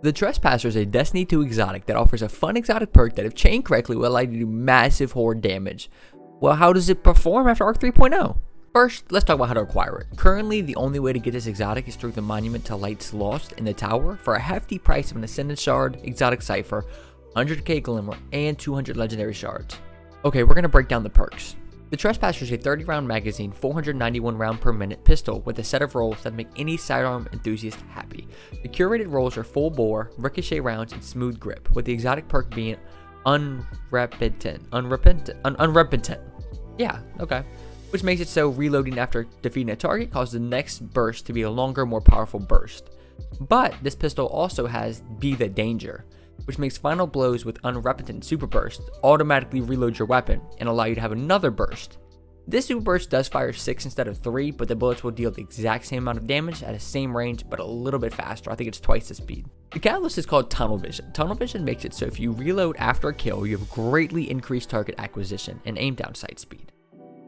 The Trespasser is a Destiny 2 exotic that offers a fun exotic perk that if chained correctly will allow you to do massive horde damage. Well, how does it perform after Arc 3.0? First, let's talk about how to acquire it. Currently, the only way to get this exotic is through the Monument to Lights Lost in the tower for a hefty price of an Ascendant Shard, Exotic Cipher, 100k Glimmer, and 200 Legendary Shards. Okay, we're going to break down the perks. The Trespasser is a 30 round magazine, 491 round per minute pistol with a set of rolls that make any sidearm enthusiast happy. The curated rolls are full bore, ricochet rounds, and smooth grip, with the exotic perk being unrepentant. Yeah, okay. Which makes it so reloading after defeating a target causes the next burst to be a longer, more powerful burst. But this pistol also has Be the Danger, which makes final blows with unrepentant super burst automatically reload your weapon and allow you to have another burst. This super burst does fire 6 instead of 3, but the bullets will deal the exact same amount of damage at the same range but a little bit faster. I think it's twice the speed. The catalyst is called Tunnel Vision. Tunnel Vision makes it so if you reload after a kill, you have greatly increased target acquisition and aim down sight speed.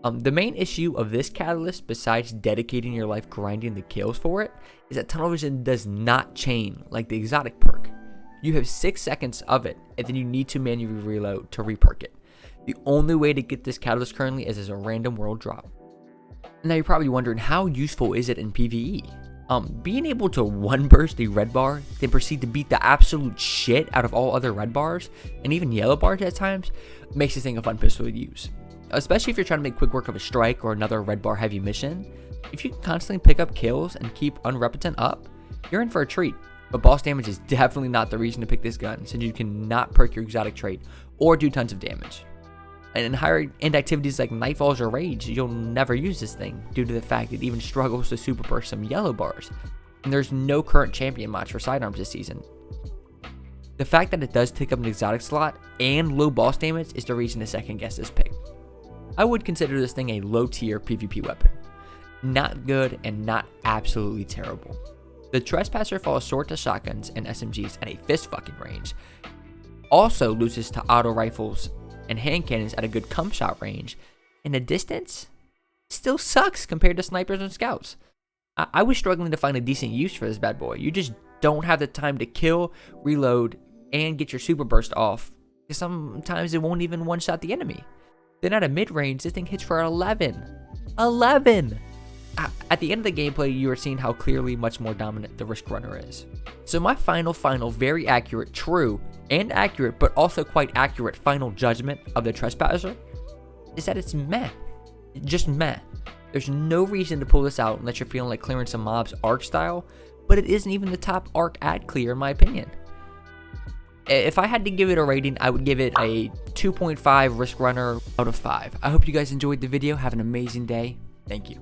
The main issue of this catalyst, besides dedicating your life grinding the kills for it, is that Tunnel Vision does not chain like the exotic perk. You have 6 seconds of it, and then you need to manually reload to reperk it. The only way to get this catalyst currently is as a random world drop. Now you're probably wondering, how useful is it in PvE? Being able to one burst the red bar, then proceed to beat the absolute shit out of all other red bars, and even yellow bars at times, makes this thing a fun pistol to use. Especially if you're trying to make quick work of a strike or another red bar heavy mission. If you can constantly pick up kills and keep unrepentant up, you're in for a treat. But boss damage is definitely not the reason to pick this gun, since you cannot perk your exotic trait or do tons of damage. And in higher end activities like Nightfalls or Rage, you'll never use this thing due to the fact it even struggles to super burst some yellow bars. And there's no current champion mods for sidearms this season. The fact that it does take up an exotic slot and low boss damage is the reason to second guess this pick. I would consider this thing a low tier PvP weapon. Not good and not absolutely terrible. The Trespasser falls short to shotguns and SMGs at a fist fucking range. Also loses to auto rifles and hand cannons at a good cum shot range. And the distance still sucks compared to snipers and scouts. I was struggling to find a decent use for this bad boy. You just don't have the time to kill, reload, and get your super burst off. Sometimes it won't even one shot the enemy. Then at a mid-range, this thing hits for 11. 11! At the end of the gameplay, you are seeing how clearly much more dominant the Risk Runner is. So my final, very accurate, true, and accurate, but also quite accurate final judgment of the Trespasser is that it's meh. Just meh. There's no reason to pull this out unless you're feeling like clearing some mobs ARC style, but it isn't even the top ARC ad clear in my opinion. If I had to give it a rating, I would give it a 2.5 Risk Runner out of 5. I hope you guys enjoyed the video. Have an amazing day. Thank you.